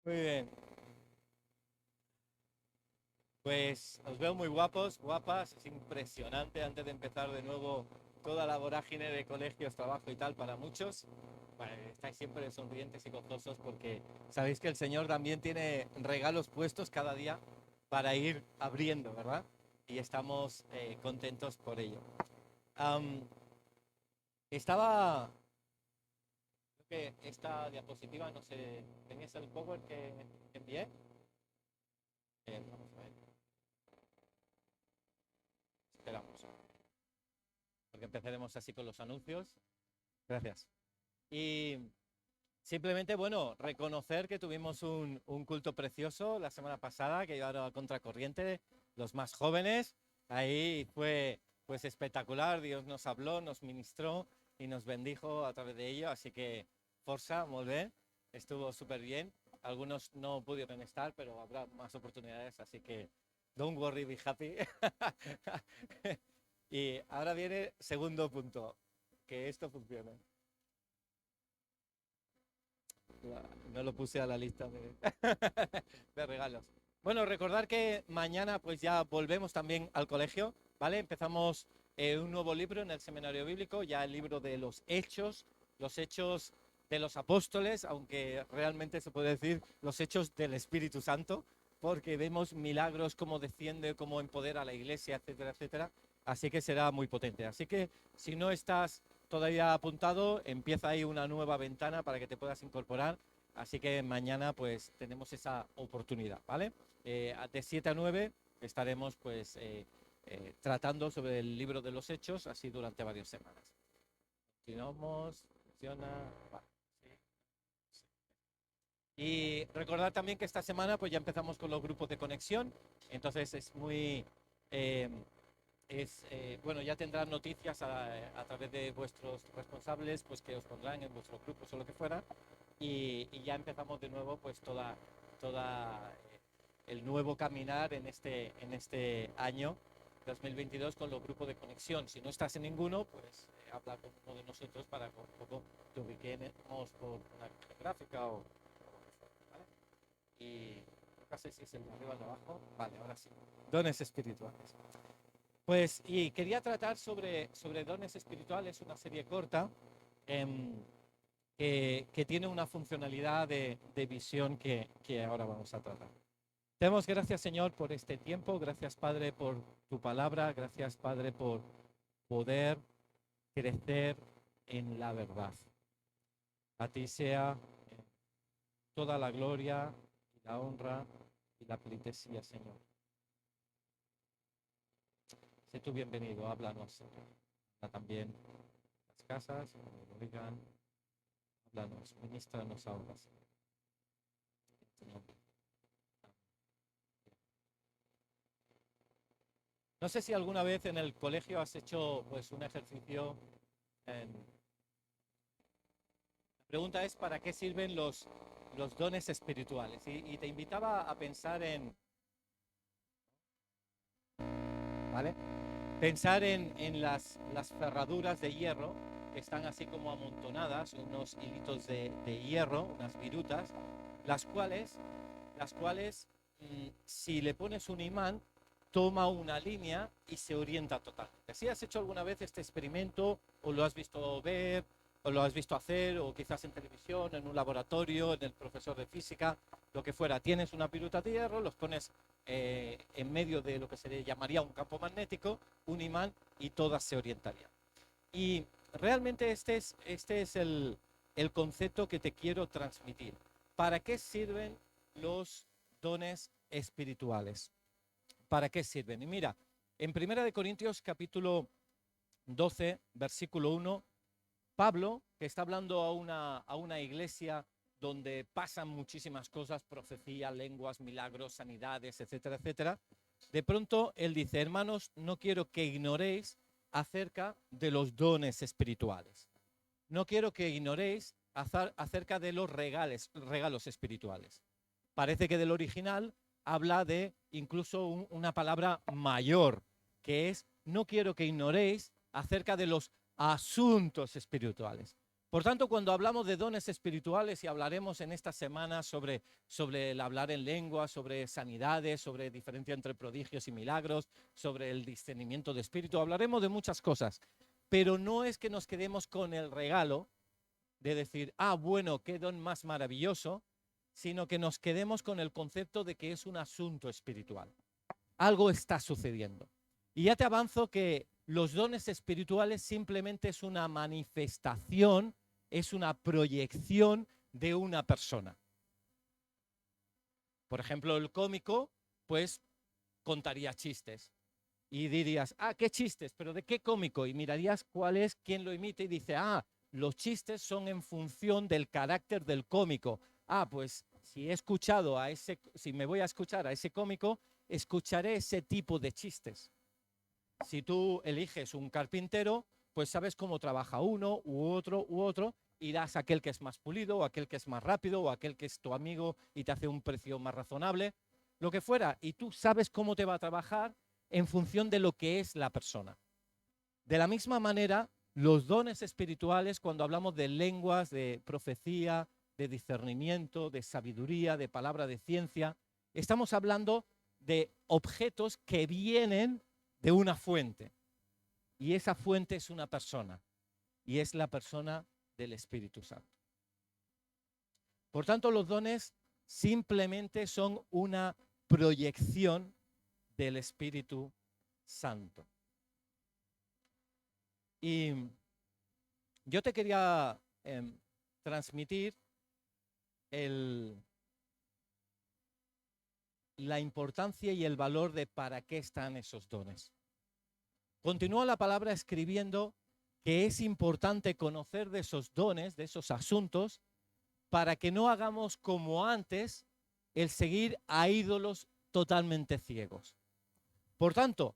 Muy bien. Pues os veo muy guapos, guapas. Es impresionante antes de empezar de nuevo toda la vorágine de colegios, trabajo y tal para muchos. Bueno, estáis siempre sonrientes y gozosos porque sabéis que el Señor también tiene regalos puestos cada día para ir abriendo, ¿verdad? Y estamos contentos por ello. Am, estaba, creo que esta diapositiva, no sé, ¿tenías el power que envié? Vamos a ver, esperamos, porque empezaremos así con los anuncios. Gracias. Y simplemente, bueno, reconocer que tuvimos un culto precioso la semana pasada, que llevaron a contracorriente los más jóvenes. Ahí fue pues espectacular, Dios nos habló, nos ministró y nos bendijo a través de ello, así que forza, molt bé, estuvo súper bien. Algunos no pudieron estar, pero habrá más oportunidades, así que don't worry, be happy. Y ahora viene segundo punto, que esto funcione. No lo puse a la lista de, de regalos. Bueno, recordar que mañana pues ya volvemos también al colegio, ¿vale? Empezamos un nuevo libro en el seminario bíblico, ya el libro de los hechos de los apóstoles, aunque realmente se puede decir los hechos del Espíritu Santo, porque vemos milagros, cómo desciende, cómo empodera a la iglesia, etcétera, etcétera. Así que será muy potente. Así que si no estás todavía apuntado, empieza ahí una nueva ventana para que te puedas incorporar. Así que mañana pues tenemos esa oportunidad, ¿vale? De 7 a 9 estaremos pues tratando sobre el libro de los hechos, así durante varias semanas. Continuamos, funciona, vale. Y recordar también que esta semana pues ya empezamos con los grupos de conexión, entonces es muy... Eh, bueno, ya tendrán noticias a través de vuestros responsables, pues que os pondrán en vuestros grupos o lo que fuera, y ya empezamos de nuevo pues toda el nuevo caminar en este año 2022 con los grupos de conexión. Si no estás en ninguno, pues habla con uno de nosotros para que un poco te ubiquemos por una gráfica o ¿vale? Y no sé si es el de arriba o el de abajo. Vale, ahora sí. Dones espirituales. Pues, y quería tratar sobre dones espirituales, una serie corta, eh, que tiene una funcionalidad de visión que ahora vamos a tratar. Te damos gracias, Señor, por este tiempo. Gracias, Padre, por tu palabra. Gracias, Padre, por poder crecer en la verdad. A ti sea toda la gloria y la honra y la pleitesía, Señor. Sé tú bienvenido, háblanos, Señor. Habla también las casas, cuando lo oigan, háblanos, ministranos ahora, Señor. No sé si alguna vez en el colegio has hecho pues un ejercicio. La pregunta es ¿para qué sirven los dones espirituales? Y te invitaba a pensar ¿vale? Pensar en las ferraduras de hierro que están así como amontonadas, unos hilitos de hierro, unas virutas, las cuales, si le pones un imán, toma una línea y se orienta totalmente. Si has hecho alguna vez este experimento, o lo has visto ver, o lo has visto hacer, o quizás en televisión, en un laboratorio, en el profesor de física, lo que fuera, tienes una viruta de hierro, los pones en medio de lo que se le llamaría un campo magnético, un imán, y todas se orientarían. Y realmente este es el concepto que te quiero transmitir. ¿Para qué sirven los dones espirituales? ¿Para qué sirven? Y mira, en 1 Corintios capítulo 12, versículo 1, Pablo, que está hablando a una iglesia donde pasan muchísimas cosas, profecía, lenguas, milagros, sanidades, etcétera, etcétera, de pronto él dice, hermanos, no quiero que ignoréis acerca de los dones espirituales. No quiero que ignoréis acerca de los regalos espirituales. Parece que del original habla de incluso una palabra mayor, que es, no quiero que ignoréis acerca de los asuntos espirituales. Por tanto, cuando hablamos de dones espirituales y hablaremos en esta semana sobre el hablar en lengua, sobre sanidades, sobre diferencia entre prodigios y milagros, sobre el discernimiento de espíritu, hablaremos de muchas cosas. Pero no es que nos quedemos con el regalo de decir, bueno, qué don más maravilloso, sino que nos quedemos con el concepto de que es un asunto espiritual. Algo está sucediendo. Y ya te avanzo que los dones espirituales simplemente es una manifestación, es una proyección de una persona. Por ejemplo, el cómico, pues, contaría chistes. Y dirías, qué chistes, pero ¿de qué cómico? Y mirarías cuál es, quién lo imita y dice, los chistes son en función del carácter del cómico. Pues si me voy a escuchar a ese cómico, escucharé ese tipo de chistes. Si tú eliges un carpintero, pues sabes cómo trabaja uno u otro, irás a aquel que es más pulido, o aquel que es más rápido, o aquel que es tu amigo y te hace un precio más razonable, lo que fuera, y tú sabes cómo te va a trabajar en función de lo que es la persona. De la misma manera, los dones espirituales, cuando hablamos de lenguas, de profecía, de discernimiento, de sabiduría, de palabra de ciencia, estamos hablando de objetos que vienen de una fuente. Y esa fuente es una persona. Y es la persona del Espíritu Santo. Por tanto, los dones simplemente son una proyección del Espíritu Santo. Y yo te quería transmitir la importancia y el valor de para qué están esos dones. Continúa la palabra escribiendo que es importante conocer de esos dones, de esos asuntos, para que no hagamos como antes el seguir a ídolos totalmente ciegos. Por tanto,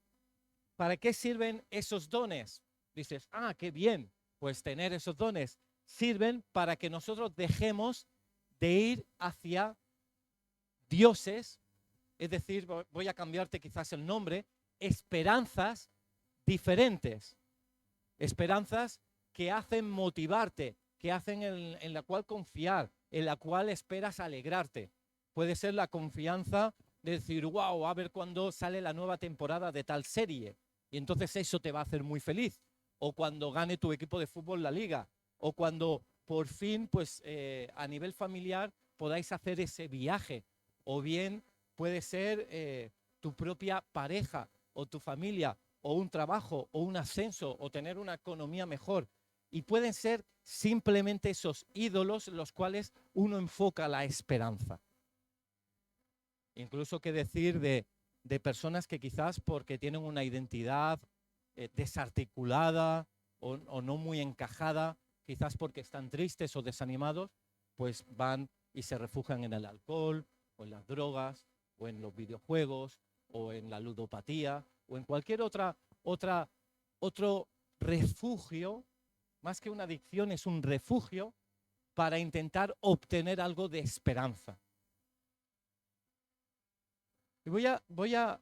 ¿para qué sirven esos dones? Dices, qué bien, pues tener esos dones sirven para que nosotros dejemos de ir hacia dioses, es decir, voy a cambiarte quizás el nombre, esperanzas diferentes, esperanzas que hacen motivarte, que hacen en la cual confiar, en la cual esperas alegrarte. Puede ser la confianza de decir, wow, a ver cuándo sale la nueva temporada de tal serie, y entonces eso te va a hacer muy feliz. O cuando gane tu equipo de fútbol la liga, o cuando por fin, pues a nivel familiar, podáis hacer ese viaje. O bien puede ser tu propia pareja o tu familia, o un trabajo, o un ascenso, o tener una economía mejor. Y pueden ser simplemente esos ídolos en los cuales uno enfoca la esperanza. Incluso qué decir de personas que quizás porque tienen una identidad desarticulada o no muy encajada, quizás porque están tristes o desanimados, pues van y se refugian en el alcohol, o en las drogas, o en los videojuegos, o en la ludopatía, o en cualquier otro refugio. Más que una adicción, es un refugio para intentar obtener algo de esperanza. Y voy a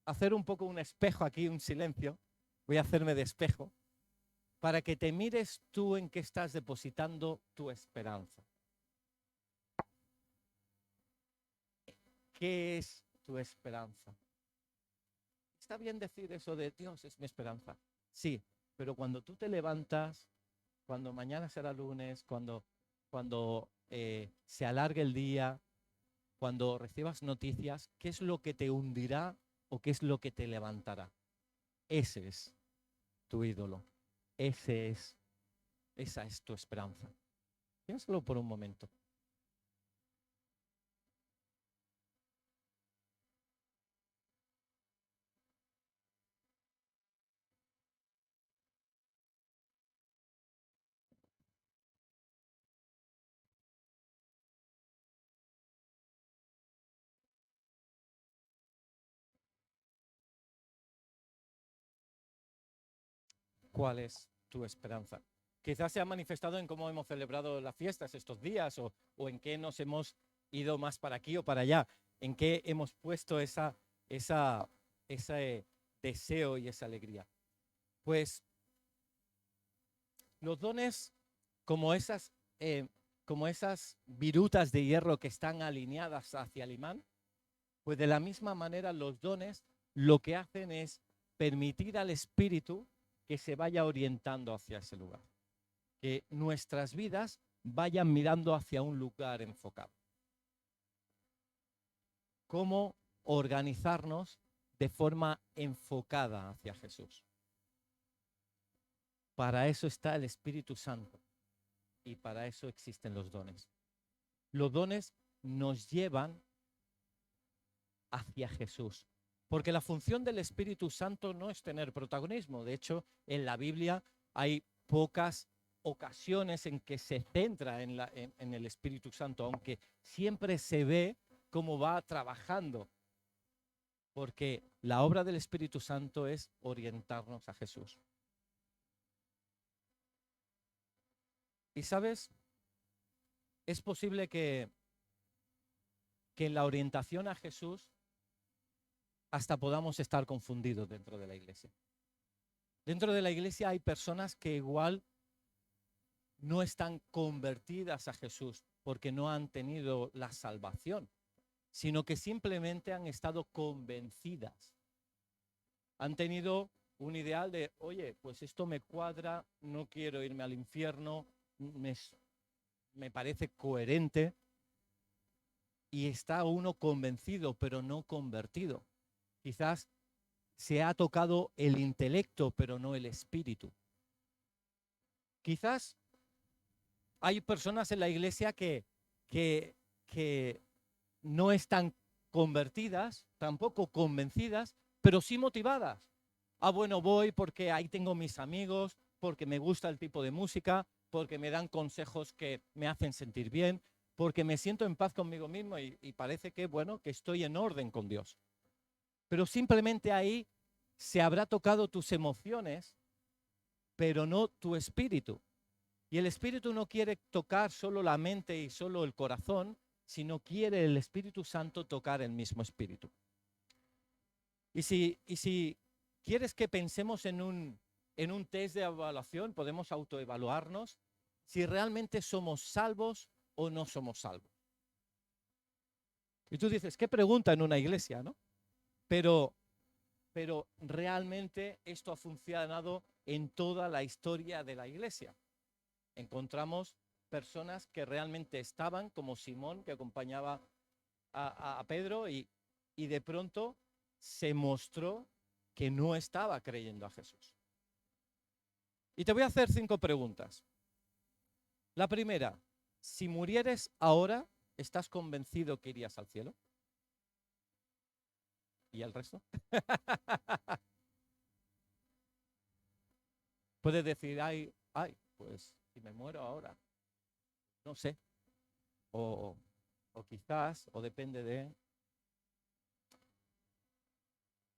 hacer un poco un espejo aquí, un silencio. Voy a hacerme de espejo para que te mires tú en qué estás depositando tu esperanza. ¿Qué es tu esperanza? Está bien decir eso de Dios es mi esperanza. Sí, pero cuando tú te levantas, cuando mañana será lunes, cuando se alargue el día, cuando recibas noticias, ¿qué es lo que te hundirá o qué es lo que te levantará? Ese es tu ídolo. Esa es tu esperanza. Piénsalo por un momento. ¿Cuál es tu esperanza? Quizás se ha manifestado en cómo hemos celebrado las fiestas estos días o en qué nos hemos ido más para aquí o para allá, en qué hemos puesto ese deseo y esa alegría. Pues los dones como esas, como esas virutas de hierro que están alineadas hacia el imán, pues de la misma manera los dones lo que hacen es permitir al Espíritu que se vaya orientando hacia ese lugar, que nuestras vidas vayan mirando hacia un lugar enfocado. Cómo organizarnos de forma enfocada hacia Jesús. Para eso está el Espíritu Santo y para eso existen los dones. Los dones nos llevan hacia Jesús, porque la función del Espíritu Santo no es tener protagonismo. De hecho, en la Biblia hay pocas ocasiones en que se centra en el Espíritu Santo, aunque siempre se ve cómo va trabajando, porque la obra del Espíritu Santo es orientarnos a Jesús. Y sabes, es posible que en la orientación a Jesús hasta podamos estar confundidos dentro de la iglesia. Dentro de la iglesia hay personas que igual no están convertidas a Jesús porque no han tenido la salvación, sino que simplemente han estado convencidas. Han tenido un ideal de, oye, pues esto me cuadra, no quiero irme al infierno, me parece coherente, y está uno convencido, pero no convertido. Quizás se ha tocado el intelecto, pero no el espíritu. Quizás hay personas en la iglesia que no están convertidas, tampoco convencidas, pero sí motivadas. Ah, bueno, voy porque ahí tengo mis amigos, porque me gusta el tipo de música, porque me dan consejos que me hacen sentir bien, porque me siento en paz conmigo mismo y parece que, bueno, que estoy en orden con Dios. Pero simplemente ahí se habrá tocado tus emociones, pero no tu espíritu. Y el espíritu no quiere tocar solo la mente y solo el corazón, sino quiere el Espíritu Santo tocar el mismo espíritu. Y si quieres que pensemos en un test de evaluación, podemos autoevaluarnos si realmente somos salvos o no somos salvos. Y tú dices, ¿qué pregunta en una iglesia, no? Pero realmente esto ha funcionado en toda la historia de la iglesia. Encontramos personas que realmente estaban, como Simón, que acompañaba a Pedro, y de pronto se mostró que no estaba creyendo a Jesús. Y te voy a hacer 5 preguntas. La primera, si murieres ahora, ¿estás convencido que irías al cielo? ¿Y el resto? Puedes decir, ay, pues si me muero ahora, no sé. O quizás, o depende de...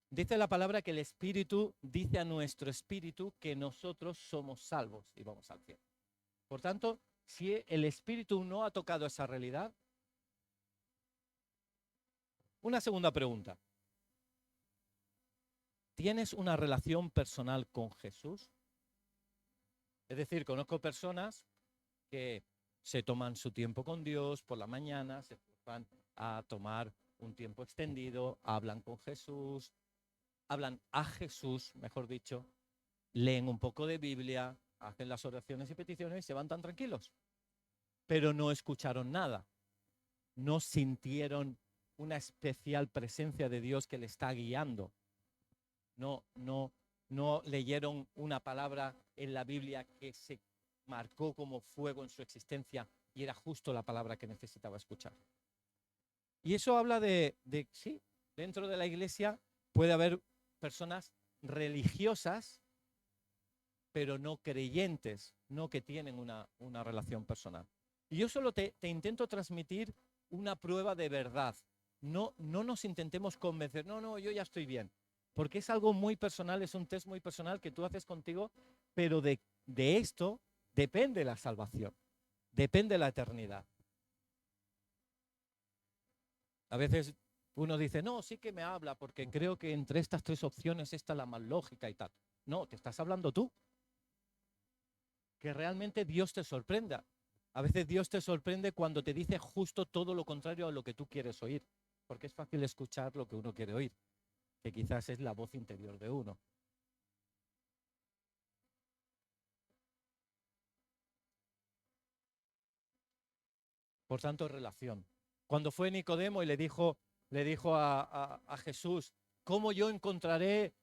Dice la palabra que el Espíritu dice a nuestro espíritu que nosotros somos salvos y vamos al cielo. Por tanto, si el Espíritu no ha tocado esa realidad... Una segunda pregunta. ¿Tienes una relación personal con Jesús? Es decir, conozco personas que se toman su tiempo con Dios por la mañana, se van a tomar un tiempo extendido, hablan con Jesús, hablan a Jesús, mejor dicho, leen un poco de Biblia, hacen las oraciones y peticiones y se van tan tranquilos. Pero no escucharon nada, no sintieron una especial presencia de Dios que le está guiando. No leyeron una palabra en la Biblia que se marcó como fuego en su existencia y era justo la palabra que necesitaba escuchar. Y eso habla de sí, dentro de la iglesia puede haber personas religiosas, pero no creyentes, no que tienen una relación personal. Y yo solo te intento transmitir una prueba de verdad. No nos intentemos convencer, no, yo ya estoy bien. Porque es algo muy personal, es un test muy personal que tú haces contigo, pero de esto depende la salvación, depende la eternidad. A veces uno dice, no, sí que me habla, porque creo que entre estas 3 opciones esta es la más lógica y tal. No, te estás hablando tú. que realmente Dios te sorprenda. A veces Dios te sorprende cuando te dice justo todo lo contrario a lo que tú quieres oír, porque es fácil escuchar lo que uno quiere oír, que quizás es la voz interior de uno. Por tanto, relación. Cuando fue Nicodemo y le dijo a Jesús, ¿cómo yo encontraré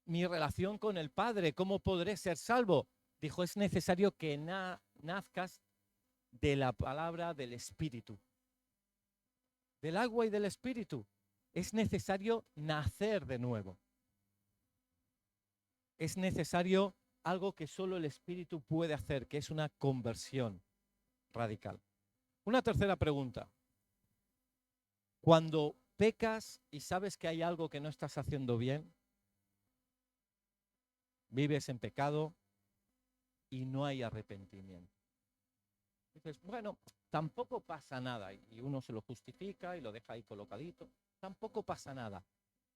mi relación con el Padre? ¿Cómo podré ser salvo? Dijo, es necesario que nazcas de la palabra del Espíritu, del agua y del Espíritu. Es necesario nacer de nuevo. Es necesario algo que solo el Espíritu puede hacer, que es una conversión radical. Una tercera pregunta. Cuando pecas y sabes que hay algo que no estás haciendo bien, vives en pecado y no hay arrepentimiento. Dices, bueno, tampoco pasa nada. Y uno se lo justifica y lo deja ahí colocadito. Tampoco pasa nada.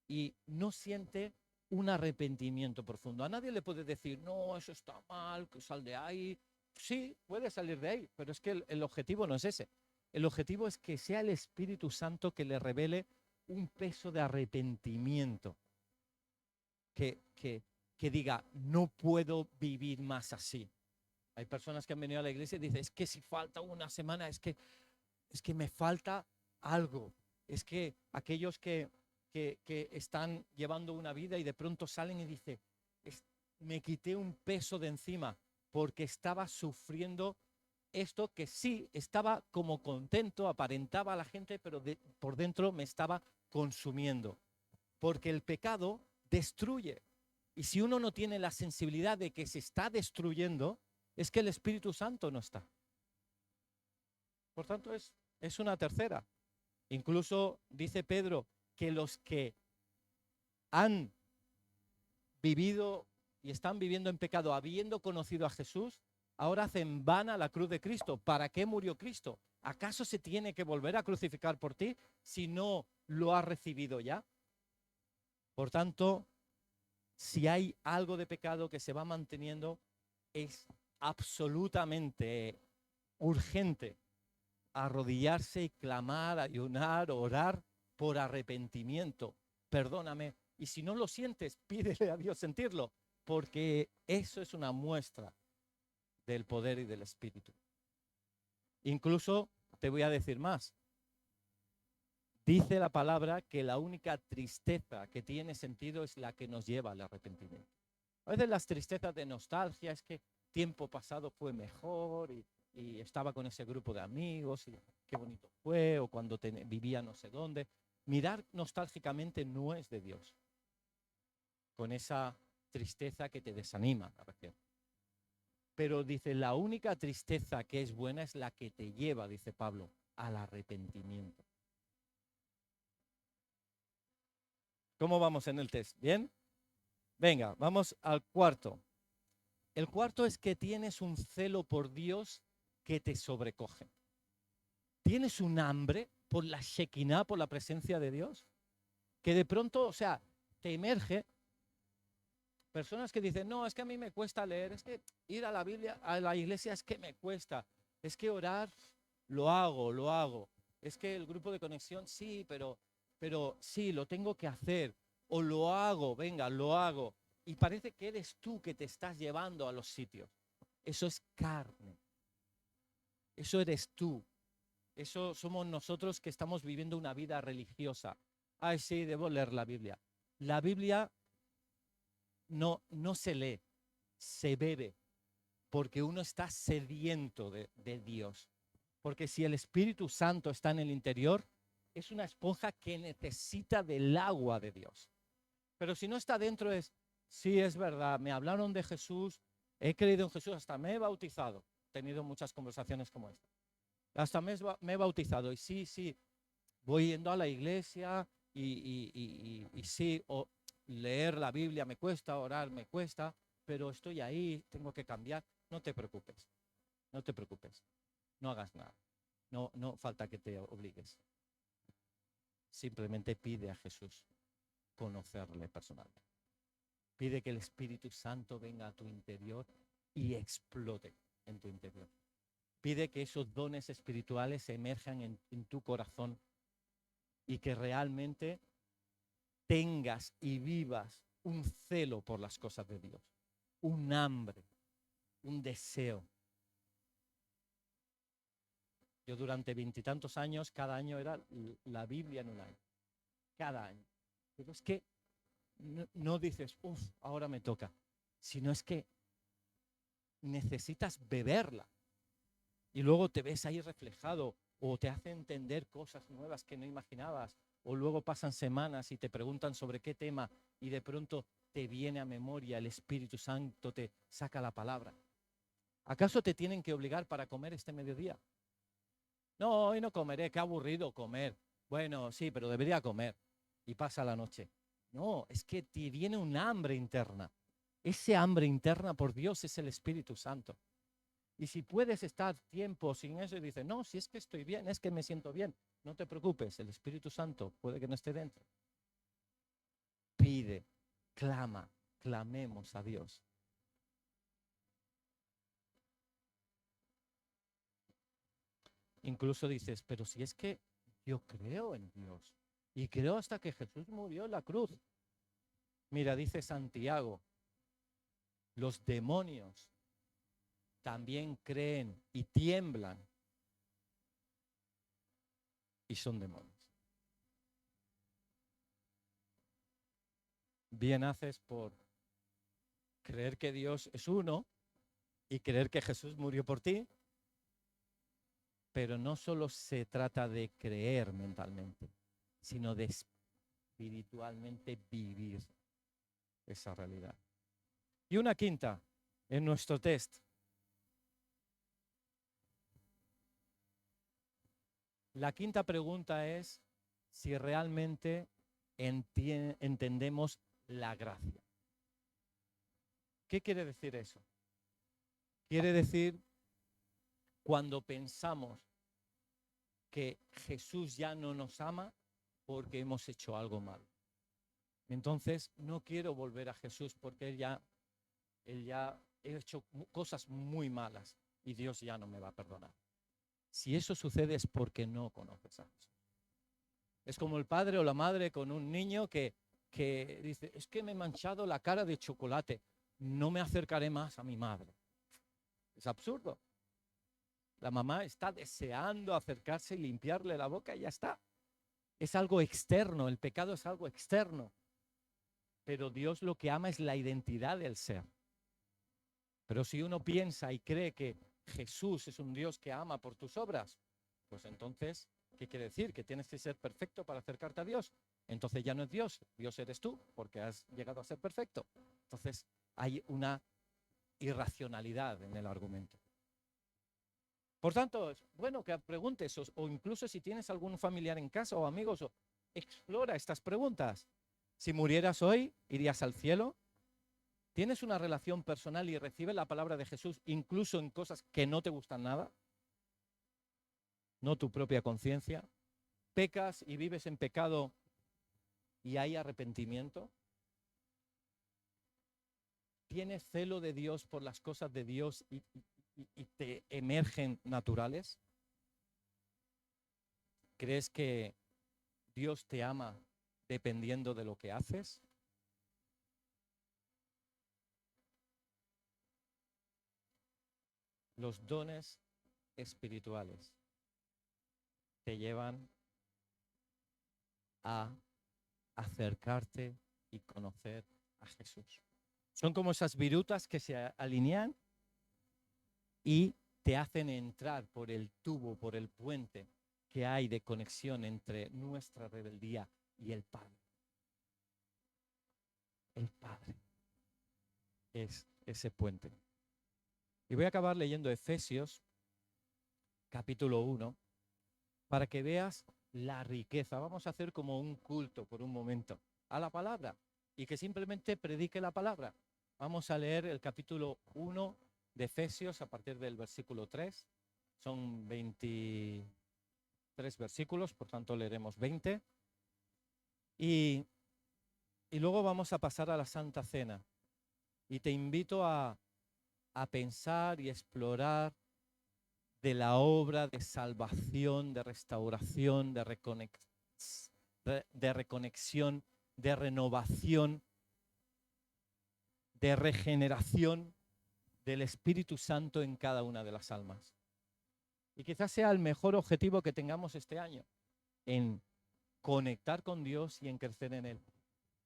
Y no siente un arrepentimiento profundo. A nadie le puede decir, no, eso está mal, que sal de ahí. Sí, puede salir de ahí, pero es que el objetivo no es ese. El objetivo es que sea el Espíritu Santo que le revele un peso de arrepentimiento. Que diga, no puedo vivir más así. Hay personas que han venido a la iglesia y dicen, es que si falta una semana, es que me falta algo. Es que aquellos que están llevando una vida y de pronto salen y dicen, me quité un peso de encima porque estaba sufriendo esto que sí estaba como contento, aparentaba a la gente, pero por dentro me estaba consumiendo. Porque el pecado destruye. Y si uno no tiene la sensibilidad de que se está destruyendo, es que el Espíritu Santo no está. Por tanto, es una tercera. Incluso dice Pedro que los que han vivido y están viviendo en pecado, habiendo conocido a Jesús, ahora hacen vana la cruz de Cristo. ¿Para qué murió Cristo? ¿Acaso se tiene que volver a crucificar por ti si no lo has recibido ya? Por tanto, si hay algo de pecado que se va manteniendo, es absolutamente urgente arrodillarse y clamar, ayunar, orar por arrepentimiento. Perdóname. Y si no lo sientes, pídele a Dios sentirlo, porque eso es una muestra del poder y del Espíritu. Incluso te voy a decir más. Dice la palabra que la única tristeza que tiene sentido es la que nos lleva al arrepentimiento. A veces las tristezas de nostalgia es que tiempo pasado fue mejor y estaba con ese grupo de amigos y qué bonito fue, o cuando vivía no sé dónde. Mirar nostálgicamente no es de Dios, con esa tristeza que te desanima, me refiero. Pero dice, la única tristeza que es buena es la que te lleva, dice Pablo, al arrepentimiento. ¿Cómo vamos en el test? ¿Bien? Venga, vamos al cuarto. El cuarto es que tienes un celo por Dios que te sobrecoge. ¿Tienes un hambre por la Shekinah, por la presencia de Dios? Que de pronto, o sea, te emerge. Personas que dicen, no, es que a mí me cuesta leer, es que ir a la Biblia, a la iglesia es que me cuesta, es que orar, lo hago. Es que el grupo de conexión, sí, pero sí, lo tengo que hacer. O lo hago, venga, lo hago. Y parece que eres tú que te estás llevando a los sitios. Eso es carne. Eso eres tú. Eso somos nosotros que estamos viviendo una vida religiosa. Ay, sí, debo leer la Biblia. La Biblia no se lee, se bebe, porque uno está sediento de Dios. Porque si el Espíritu Santo está en el interior, es una esponja que necesita del agua de Dios. Pero si no está dentro sí, es verdad, me hablaron de Jesús, he creído en Jesús, hasta me he bautizado. He tenido muchas conversaciones como esta. Hasta me he bautizado y sí, voy yendo a la iglesia y sí, leer la Biblia me cuesta, orar me cuesta, pero estoy ahí, tengo que cambiar. No te preocupes, no hagas nada, no falta que te obligues. Simplemente pide a Jesús conocerle personalmente. Pide que el Espíritu Santo venga a tu interior y explote en tu interior. Pide que esos dones espirituales emerjan en tu corazón y que realmente tengas y vivas un celo por las cosas de Dios, un hambre, un deseo. Yo durante 20 y tantos años, cada año era la Biblia en un año, cada año. Pero es que no dices, uff, ahora me toca, sino es que necesitas beberla y luego te ves ahí reflejado o te hace entender cosas nuevas que no imaginabas, o luego pasan semanas y te preguntan sobre qué tema y de pronto te viene a memoria, el Espíritu Santo te saca la palabra. ¿Acaso te tienen que obligar para comer este mediodía? No, hoy no comeré, qué aburrido comer. Bueno, sí, pero debería comer. Y pasa la noche. No, es que te viene un hambre interna. Ese hambre interna por Dios es el Espíritu Santo. Y si puedes estar tiempo sin eso y dices, no, si es que estoy bien, es que me siento bien, no te preocupes, el Espíritu Santo puede que no esté dentro. Pide, clama, clamemos a Dios. Incluso dices, pero si es que yo creo en Dios y creo hasta que Jesús murió en la cruz. Mira, dice Santiago, los demonios también creen y tiemblan y son demonios. Bien haces por creer que Dios es uno y creer que Jesús murió por ti, pero no solo se trata de creer mentalmente, sino de espiritualmente vivir esa realidad. Y una quinta en nuestro test. La quinta pregunta es si realmente entendemos la gracia. ¿Qué quiere decir eso? Quiere decir cuando pensamos que Jesús ya no nos ama porque hemos hecho algo mal. Entonces no quiero volver a Jesús porque él ya ha hecho cosas muy malas y Dios ya no me va a perdonar. Si eso sucede es porque no conoces a Jesús. Es como el padre o la madre con un niño que dice, es que me he manchado la cara de chocolate, no me acercaré más a mi madre. Es absurdo. La mamá está deseando acercarse y limpiarle la boca y ya está. Es algo externo, el pecado es algo externo. Pero Dios lo que ama es la identidad del ser. Pero si uno piensa y cree que Jesús es un Dios que ama por tus obras, pues entonces, ¿qué quiere decir? ¿Que tienes que ser perfecto para acercarte a Dios? Entonces ya no es Dios, Dios eres tú, porque has llegado a ser perfecto. Entonces hay una irracionalidad en el argumento. Por tanto, es bueno que preguntes, o incluso si tienes algún familiar en casa o amigos, explora estas preguntas. Si murieras hoy, ¿irías al cielo? ¿Tienes una relación personal y recibes la palabra de Jesús incluso en cosas que no te gustan nada? ¿No tu propia conciencia? ¿Pecas y vives en pecado y hay arrepentimiento? ¿Tienes celo de Dios por las cosas de Dios y te emergen naturales? ¿Crees que Dios te ama dependiendo de lo que haces? Los dones espirituales te llevan a acercarte y conocer a Jesús. Son como esas virutas que se alinean y te hacen entrar por el tubo, por el puente que hay de conexión entre nuestra rebeldía y el Padre. El Padre es ese puente. Y voy a acabar leyendo Efesios, capítulo 1, para que veas la riqueza. Vamos a hacer como un culto por un momento a la palabra y que simplemente predique la palabra. Vamos a leer el capítulo 1 de Efesios a partir del versículo 3. Son 23 versículos, por tanto leeremos 20. Y luego vamos a pasar a la Santa Cena. Y te invito a a pensar y explorar de la obra de salvación, de restauración, de reconexión, de renovación, de regeneración del Espíritu Santo en cada una de las almas. Y quizás sea el mejor objetivo que tengamos este año, en conectar con Dios y en crecer en Él.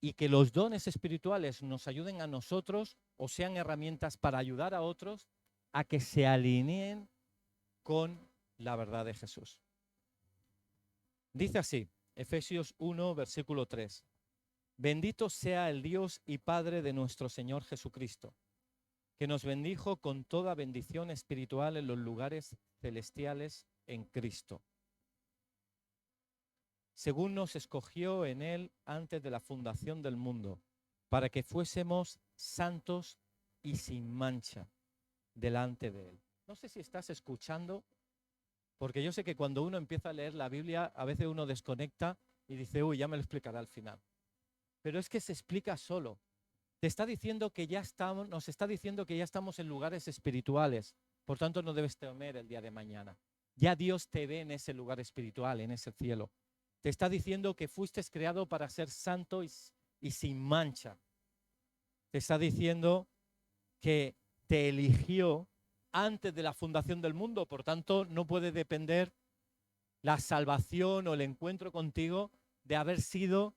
Y que los dones espirituales nos ayuden a nosotros o sean herramientas para ayudar a otros a que se alineen con la verdad de Jesús. Dice así, Efesios 1, versículo 3. Bendito sea el Dios y Padre de nuestro Señor Jesucristo, que nos bendijo con toda bendición espiritual en los lugares celestiales en Cristo, según nos escogió en Él antes de la fundación del mundo, para que fuésemos santos y sin mancha delante de Él. No sé si estás escuchando, porque yo sé que cuando uno empieza a leer la Biblia, a veces uno desconecta y dice, uy, ya me lo explicará al final. Pero es que se explica solo. Te está diciendo que ya estamos, nos está diciendo que ya estamos en lugares espirituales, por tanto no debes temer el día de mañana. Ya Dios te ve en ese lugar espiritual, en ese cielo. Te está diciendo que fuiste creado para ser santo y sin mancha. Te está diciendo que te eligió antes de la fundación del mundo, por tanto no puede depender la salvación o el encuentro contigo de haber sido,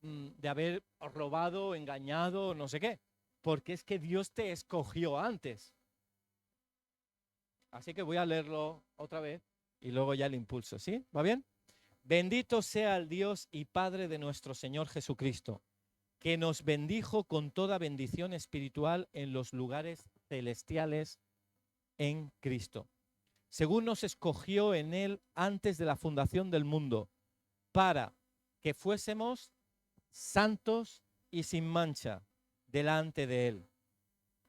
de haber robado, engañado, no sé qué, porque es que Dios te escogió antes. Así que voy a leerlo otra vez y luego ya el impulso, ¿sí? ¿Va bien? Bendito sea el Dios y Padre de nuestro Señor Jesucristo, que nos bendijo con toda bendición espiritual en los lugares celestiales en Cristo, según nos escogió en Él antes de la fundación del mundo, para que fuésemos santos y sin mancha delante de Él,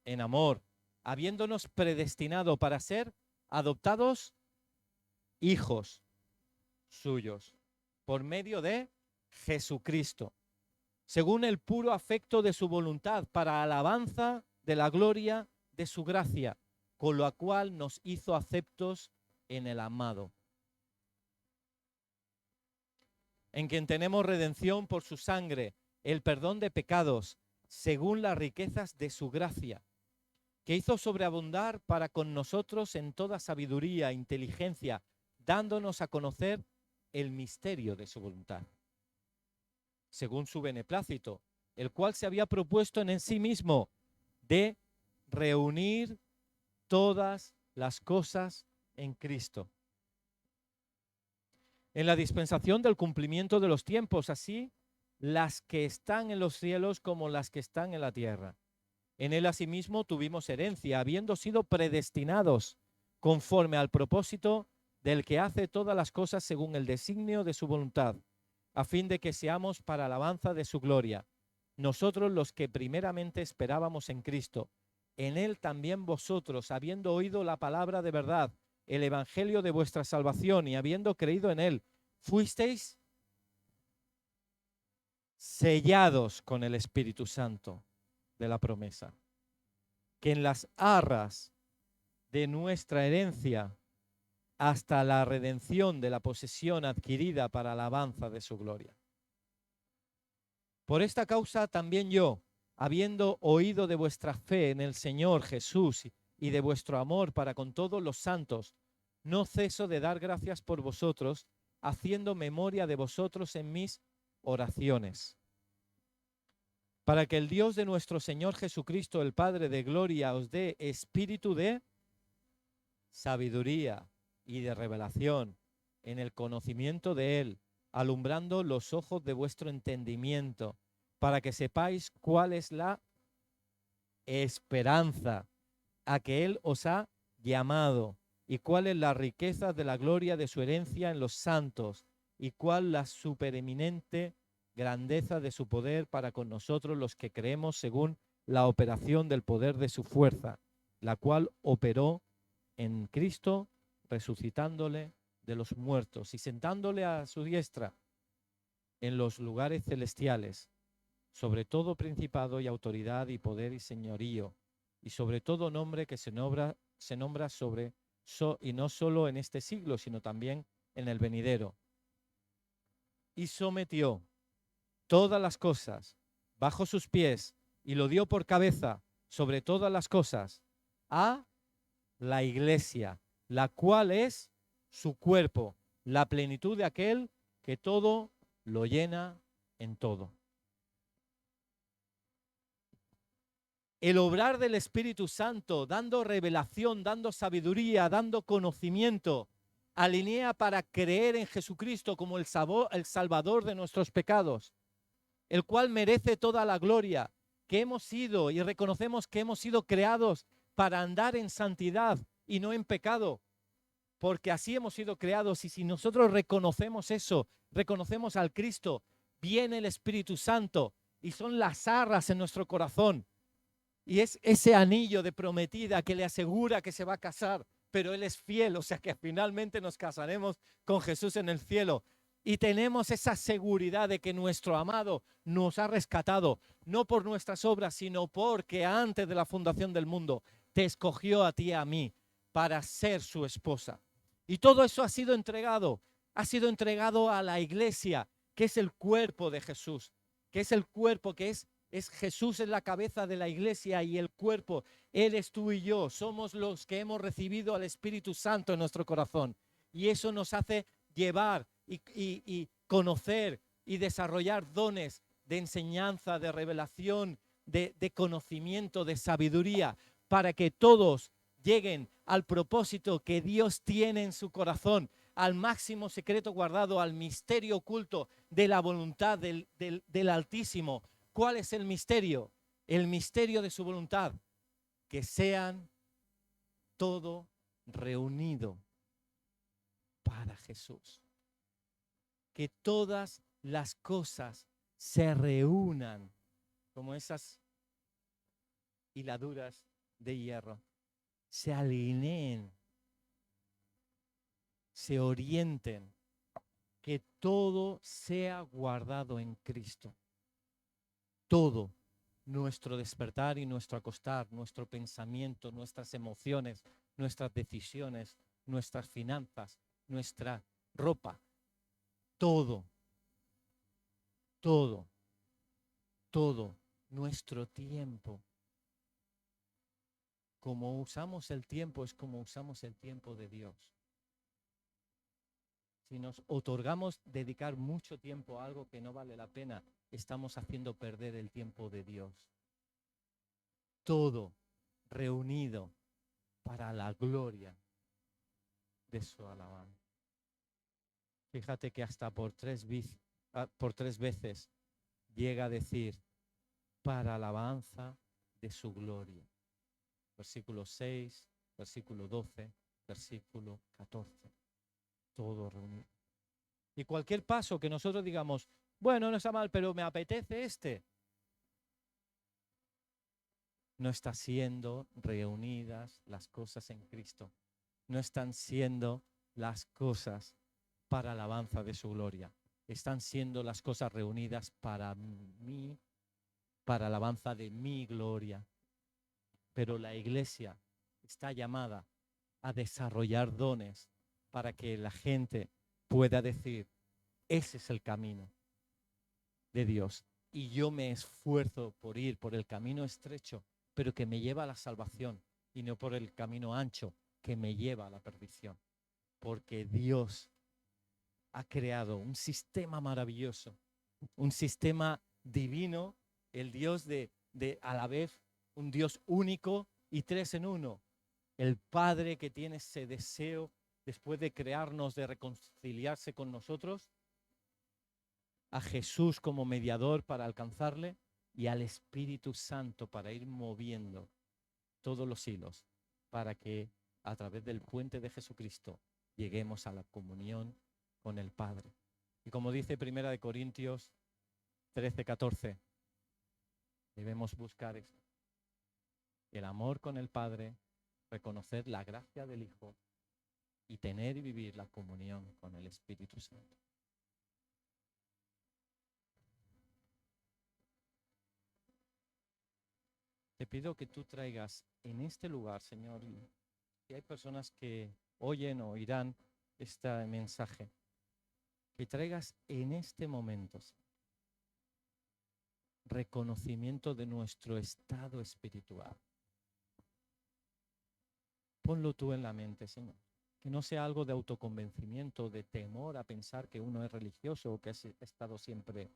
en amor, habiéndonos predestinado para ser adoptados hijos suyos, por medio de Jesucristo, según el puro afecto de su voluntad, para alabanza de la gloria de su gracia, con la cual nos hizo aceptos en el amado, en quien tenemos redención por su sangre, el perdón de pecados, según las riquezas de su gracia, que hizo sobreabundar para con nosotros en toda sabiduría e inteligencia, dándonos a conocer el misterio de su voluntad, según su beneplácito, el cual se había propuesto en sí mismo de reunir todas las cosas en Cristo, en la dispensación del cumplimiento de los tiempos, así las que están en los cielos como las que están en la tierra. En él asimismo tuvimos herencia, habiendo sido predestinados conforme al propósito del que hace todas las cosas según el designio de su voluntad, a fin de que seamos para alabanza de su gloria. Nosotros los que primeramente esperábamos en Cristo, en él también vosotros, habiendo oído la palabra de verdad, el evangelio de vuestra salvación, y habiendo creído en él, fuisteis sellados con el Espíritu Santo de la promesa, que en las arras de nuestra herencia hasta la redención de la posesión adquirida para alabanza de su gloria. Por esta causa también yo, habiendo oído de vuestra fe en el Señor Jesús y de vuestro amor para con todos los santos, no ceso de dar gracias por vosotros, haciendo memoria de vosotros en mis oraciones, para que el Dios de nuestro Señor Jesucristo, el Padre de gloria, os dé espíritu de sabiduría y de revelación en el conocimiento de Él, alumbrando los ojos de vuestro entendimiento, para que sepáis cuál es la esperanza a que Él os ha llamado, y cuál es la riqueza de la gloria de su herencia en los santos, y cuál la supereminente grandeza de su poder para con nosotros los que creemos, según la operación del poder de su fuerza, la cual operó en Cristo, resucitándole de los muertos y sentándole a su diestra en los lugares celestiales, sobre todo principado y autoridad y poder y señorío, y sobre todo nombre que se nombra sobre, y no solo en este siglo, sino también en el venidero. Y sometió todas las cosas bajo sus pies y lo dio por cabeza sobre todas las cosas a la iglesia, la cual es su cuerpo, la plenitud de aquel que todo lo llena en todo. El obrar del Espíritu Santo, dando revelación, dando sabiduría, dando conocimiento, alinea para creer en Jesucristo como el Salvador de nuestros pecados, el cual merece toda la gloria, que hemos sido y reconocemos que hemos sido creados para andar en santidad y no en pecado, porque así hemos sido creados. Y si nosotros reconocemos eso, reconocemos al Cristo, viene el Espíritu Santo y son las arras en nuestro corazón. Y es ese anillo de prometida que le asegura que se va a casar, pero Él es fiel, o sea que finalmente nos casaremos con Jesús en el cielo. Y tenemos esa seguridad de que nuestro amado nos ha rescatado, no por nuestras obras, sino porque antes de la fundación del mundo te escogió a ti y a mí para ser su esposa. Y todo eso ha sido entregado a la iglesia, que es el cuerpo de Jesús, que es el cuerpo, que es Jesús, es la cabeza de la iglesia y el cuerpo, Él es tú y yo, somos los que hemos recibido al Espíritu Santo en nuestro corazón. Y eso nos hace llevar y conocer y desarrollar dones de enseñanza, de revelación, de conocimiento, de sabiduría, para que todos lleguen al propósito que Dios tiene en su corazón, al máximo secreto guardado, al misterio oculto de la voluntad del Altísimo. ¿Cuál es el misterio? El misterio de su voluntad, que sean todo reunido para Jesús. Que todas las cosas se reúnan como esas hiladuras de hierro, se alineen, se orienten, que todo sea guardado en Cristo. Todo, nuestro despertar y nuestro acostar, nuestro pensamiento, nuestras emociones, nuestras decisiones, nuestras finanzas, nuestra ropa, todo, nuestro tiempo. Como usamos el tiempo es como usamos el tiempo de Dios. Si nos otorgamos dedicar mucho tiempo a algo que no vale la pena, estamos haciendo perder el tiempo de Dios. Todo reunido para la gloria de su alabanza. Fíjate que hasta por tres veces llega a decir, para alabanza de su gloria. Versículo 6, versículo 12, versículo 14. Todo reunido. Y cualquier paso que nosotros digamos, bueno, no está mal, pero me apetece este, no está siendo reunidas las cosas en Cristo. No están siendo las cosas para alabanza de su gloria. Están siendo las cosas reunidas para mí, para alabanza de mi gloria. Pero la iglesia está llamada a desarrollar dones para que la gente pueda decir, ese es el camino de Dios. Y yo me esfuerzo por ir por el camino estrecho, pero que me lleva a la salvación, y no por el camino ancho, que me lleva a la perdición. Porque Dios ha creado un sistema maravilloso, un sistema divino, el Dios de a la vez un Dios único y tres en uno. El Padre que tiene ese deseo después de crearnos, de reconciliarse con nosotros, a Jesús como mediador para alcanzarle y al Espíritu Santo para ir moviendo todos los hilos para que a través del puente de Jesucristo lleguemos a la comunión con el Padre. Y como dice 1 Corintios 13:14, debemos buscar esto: el amor con el Padre, reconocer la gracia del Hijo y tener y vivir la comunión con el Espíritu Santo. Te pido que tú traigas en este lugar, Señor, y si hay personas que oyen o oirán este mensaje, que traigas en este momento, Señor, reconocimiento de nuestro estado espiritual. Ponlo tú en la mente, Señor. Que no sea algo de autoconvencimiento, de temor a pensar que uno es religioso o que ha estado siempre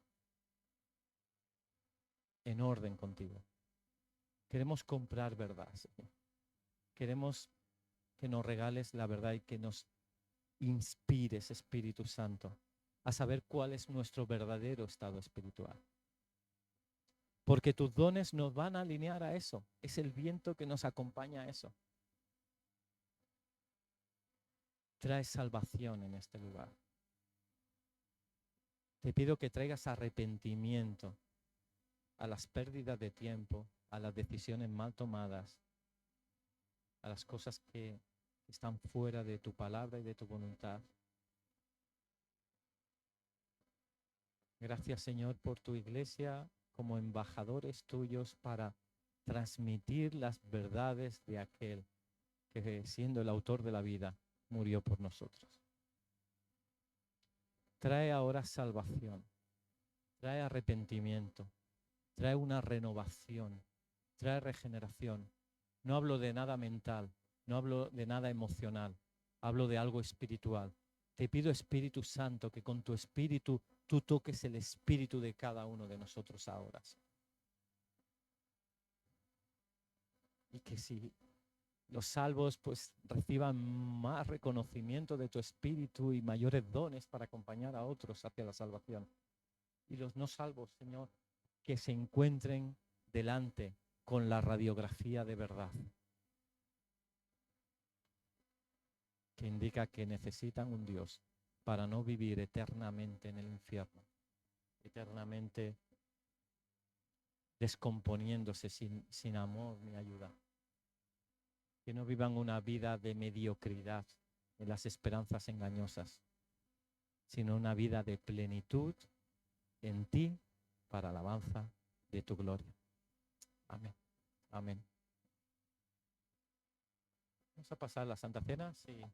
en orden contigo. Queremos comprar verdad, Señor. Queremos que nos regales la verdad y que nos inspires, Espíritu Santo, a saber cuál es nuestro verdadero estado espiritual. Porque tus dones nos van a alinear a eso. Es el viento que nos acompaña a eso. Trae salvación en este lugar. Te pido que traigas arrepentimiento a las pérdidas de tiempo, a las decisiones mal tomadas, a las cosas que están fuera de tu palabra y de tu voluntad. Gracias, Señor, por tu iglesia como embajadores tuyos para transmitir las verdades de aquel que, siendo el autor de la vida, murió por nosotros. Trae ahora salvación, trae arrepentimiento, trae una renovación, trae regeneración. No hablo de nada mental, no hablo de nada emocional, hablo de algo espiritual. Te pido, Espíritu Santo, que con tu espíritu tú toques el espíritu de cada uno de nosotros ahora. Y que si los salvos pues reciban más reconocimiento de tu espíritu y mayores dones para acompañar a otros hacia la salvación. Y los no salvos, Señor, que se encuentren delante con la radiografía de verdad, que indica que necesitan un Dios para no vivir eternamente en el infierno, eternamente descomponiéndose sin amor ni ayuda. Que no vivan una vida de mediocridad en las esperanzas engañosas, sino una vida de plenitud en ti para alabanza de tu gloria. Amén. Amén. Vamos a pasar la Santa Cena. Sí.